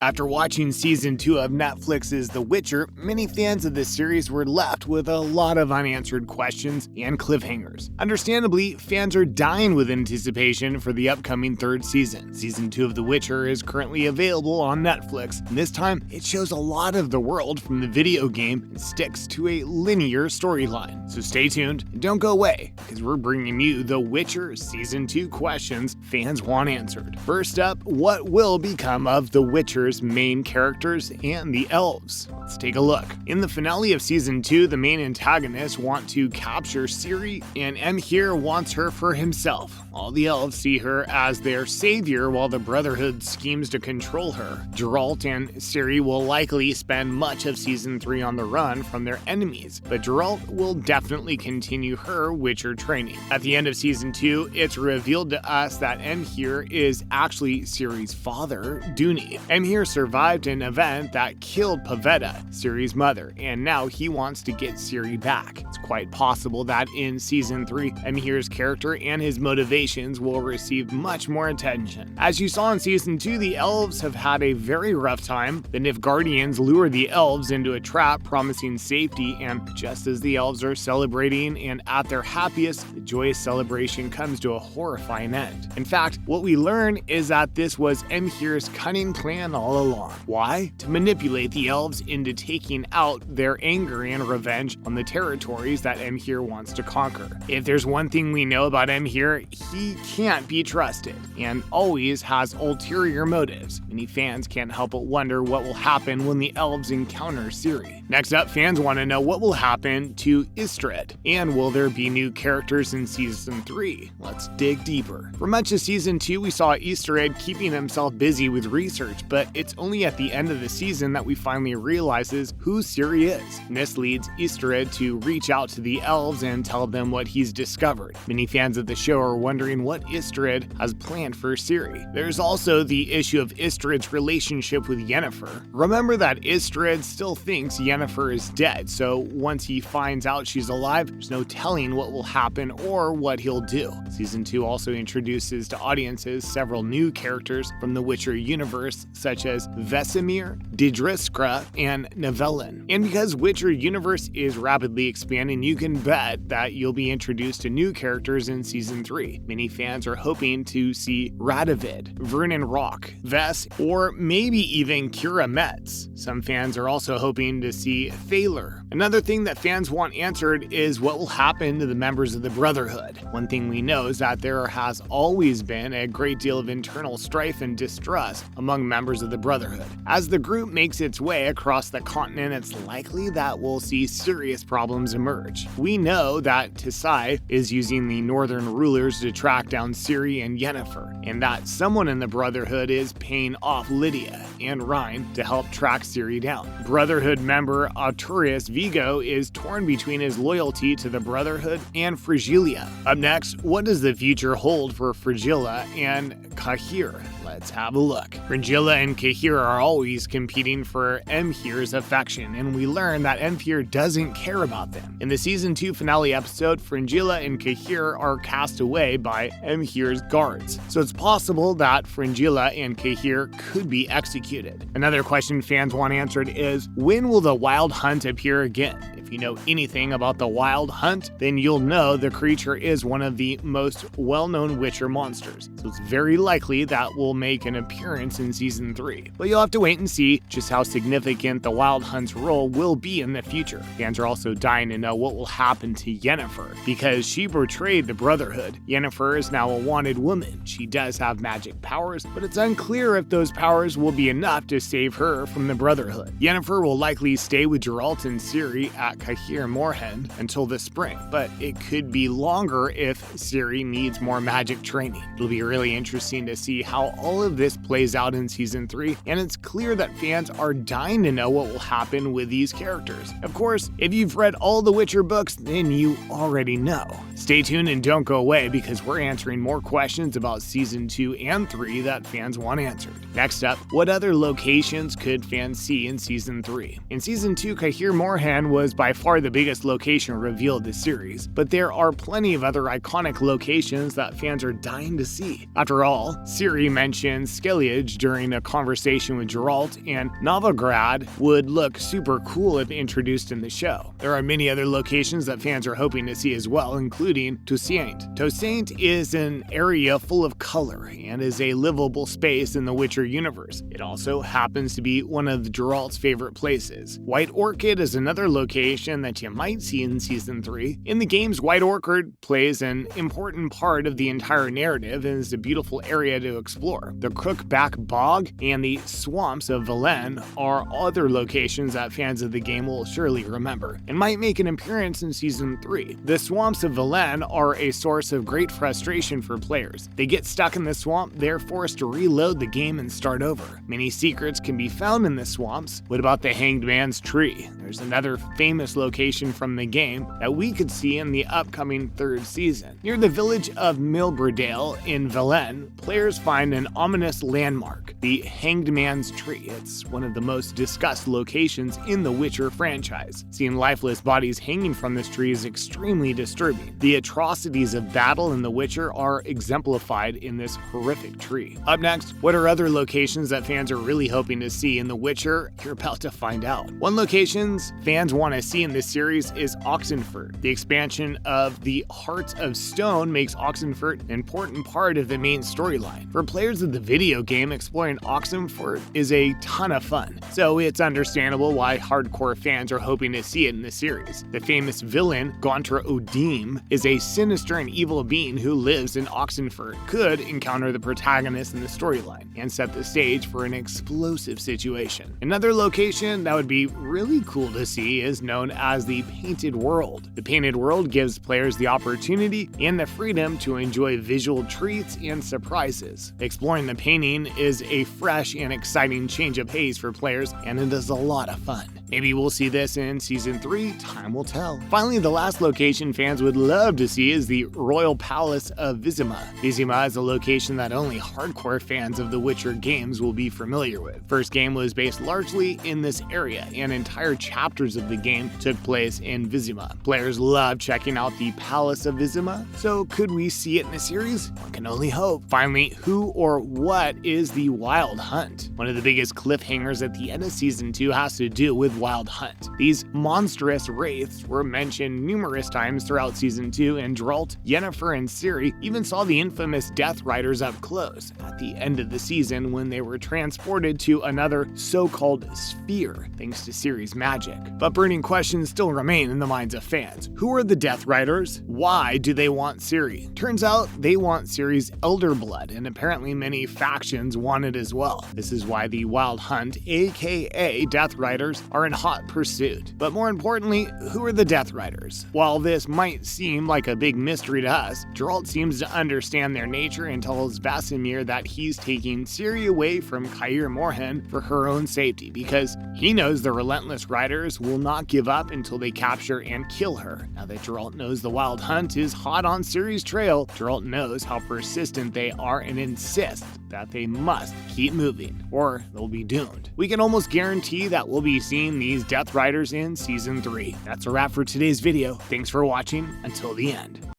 After watching Season 2 of Netflix's The Witcher, many fans of the series were left with a lot of unanswered questions and cliffhangers. Understandably, fans are dying with anticipation for the upcoming third season. Season 2 of The Witcher is currently available on Netflix, and this time it shows a lot of the world from the video game and sticks to a linear storyline. So stay tuned and don't go away, because we're bringing you The Witcher Season 2 questions fans want answered. First up, what will become of The Witcher's main characters and the elves? Let's take a look. In the finale of Season 2, the main antagonists want to capture Ciri, and Emhyr wants her for himself. All the elves see her as their savior while the Brotherhood schemes to control her. Geralt and Ciri will likely spend much of Season 3 on the run from their enemies, but Geralt will definitely continue her Witcher training. At the end of Season 2, it's revealed to us that Emhyr is actually Ciri's father, Duny. Emhyr survived an event that killed Pavetta, Ciri's mother, and now he wants to get Ciri back. It's quite possible that in Season 3, Emhyr's character and his motivations will receive much more attention. As you saw in Season 2, the elves have had a very rough time. The Nilfgaardians lure the elves into a trap promising safety, and just as the elves are celebrating and at their happiest, the joyous celebration comes to a horrifying end. In fact, what we learn is that this was Emhyr's cunning plan all along. Why? To manipulate the elves into taking out their anger and revenge on the territories that Emhyr wants to conquer. If there's one thing we know about Emhyr, he can't be trusted and always has ulterior motives. Many fans can't help but wonder what will happen when the elves encounter Ciri. Next up, fans want to know what will happen to Istredd, and will there be new characters in Season 3? Let's dig deeper. For much of Season 2, we saw Istredd keeping himself busy with research, but it's only at the end of the season that we finally realizes who Ciri is. And this leads Istredd to reach out to the elves and tell them what he's discovered. Many fans of the show are wondering what Istredd has planned for Ciri. There's also the issue of Istredd's relationship with Yennefer. Remember that Istredd still thinks Yennefer is dead, so once he finds out she's alive, there's no telling what will happen or what he'll do. Season 2 also introduces to audiences several new characters from the Witcher universe, such as Vesemir, Didriskra, and Nivellen. And because Witcher universe is rapidly expanding, you can bet that you'll be introduced to new characters in Season 3. Many fans are hoping to see Radovid, Vernon Rock, Ves, or maybe even Kira Metz. Some fans are also hoping to see Thaler. Another thing that fans want answered is what will happen to the members of the Brotherhood. One thing we know is that there has always been a great deal of internal strife and distrust among members of the Brotherhood. As the group makes its way across the continent, it's likely that we'll see serious problems emerge. We know that Tisai is using the northern rulers to track down Ciri and Yennefer, and that someone in the Brotherhood is paying off Lydia and Rhine to help track Ciri down. Brotherhood member Arturius Vigo is torn between his loyalty to the Brotherhood and Frigilia. Up next, what does the future hold for Frigilia and Cahir? Let's have a look. Frigilia and Cahir are always competing for Emhyr's affection, and we learn that Emhyr doesn't care about them. In the Season 2 finale episode, Frigilia and Cahir are cast away by Emhyr's guards, so it's possible that Frigilia and Cahir could be executed. Another question fans want answered is, when will the Wild Hunt appear again? If you know anything about the Wild Hunt, then you'll know the creature is one of the most well-known Witcher monsters, so it's very likely that will make an appearance in Season 3. But you'll have to wait and see just how significant the Wild Hunt's role will be in the future. Fans are also dying to know what will happen to Yennefer. Because she betrayed the Brotherhood, Yennefer is now a wanted woman. She does have magic powers, but it's unclear if those powers will be enough to save her from the Brotherhood. Yennefer will likely stay with Geralt and Ciri at Cahir Moorhen until the spring, but it could be longer if Ciri needs more magic training. It'll be really interesting to see how all of this plays out in Season 3, and it's clear that fans are dying to know what will happen with these characters. Of course, if you've read all the Witcher books, then you already know. Stay tuned and don't go away, because we're answering more questions about Season 2 and 3 that fans want answered. Next up, what other locations could fans see in Season 3? In Season 2, Cahir Moorhen was by far the biggest location revealed this series, but there are plenty of other iconic locations that fans are dying to see. After all, Ciri mentioned mentioned Skellige during a conversation with Geralt, and Nilfgaard would look super cool if introduced in the show. There are many other locations that fans are hoping to see as well, including Toussaint. Toussaint is an area full of color and is a livable space in the Witcher universe. It also happens to be one of Geralt's favorite places. White Orchid is another location that you might see in Season 3. In the games, White Orchid plays an important part of the entire narrative and is a beautiful area to explore. The Crookback Bog and the swamps of Velen are other locations that fans of the game will surely remember, and might make an appearance in Season 3. The swamps of Velen are a source of great frustration for players. They get stuck in the swamp, they're forced to reload the game and start over. Many secrets can be found in the swamps. What about the Hanged Man's Tree? There's another famous location from the game that we could see in the upcoming 3rd season. Near the village of Milberdale in Velen, players find an ominous landmark, the Hanged Man's Tree. It's one of the most discussed locations in the Witcher franchise. Seeing lifeless bodies hanging from this tree is extremely disturbing. The atrocities of battle in The Witcher are exemplified in this horrific tree. Up next, what are other locations that fans are really hoping to see in The Witcher? You're about to find out. One location fans want to see in this series is Oxenfurt. The expansion of the Hearts of Stone makes Oxenfurt an important part of the main storyline. For players of the video game, exploring Oxenfurt is a ton of fun, so it's understandable why hardcore fans are hoping to see it in the series. The famous villain, Gontra Odim, is a sinister and evil being who lives in Oxenfurt, could encounter the protagonist in the storyline, and set the stage for an explosive situation. Another location that would be really cool to see is known as the Painted World. The Painted World gives players the opportunity and the freedom to enjoy visual treats and surprises. Exploring the painting is a fresh and exciting change of pace for players, and it is a lot of fun. Maybe we'll see this in Season 3, time will tell. Finally, the last location fans would love to see is the Royal Palace of Vizima. Vizima is a location that only hardcore fans of the Witcher games will be familiar with. First game was based largely in this area, and entire chapters of the game took place in Vizima. Players love checking out the Palace of Vizima, so could we see it in the series? One can only hope. Finally, who or what is the Wild Hunt? One of the biggest cliffhangers at the end of Season 2 has to do with Wild Hunt. These monstrous wraiths were mentioned numerous times throughout Season 2, and Geralt, Yennefer, and Ciri even saw the infamous Death Riders up close at the end of the season when they were transported to another so-called sphere thanks to Ciri's magic. But burning questions still remain in the minds of fans. Who are the Death Riders? Why do they want Ciri? Turns out they want Ciri's elder blood, and apparently many factions want it as well. This is why the Wild Hunt, aka Death Riders, are in hot pursuit. But more importantly, who are the Death Riders? While this might seem like a big mystery to us, Geralt seems to understand their nature and tells Vesemir that he's taking Ciri away from Kair Morhen for her own safety, because he knows the relentless riders will not give up until they capture and kill her. Now that Geralt knows the Wild Hunt is hot on Ciri's trail, Geralt knows how persistent they are and insists that they must keep moving, or they'll be doomed. We can almost guarantee that we'll be seeing these Death Riders in Season 3. That's a wrap for today's video. Thanks for watching until the end.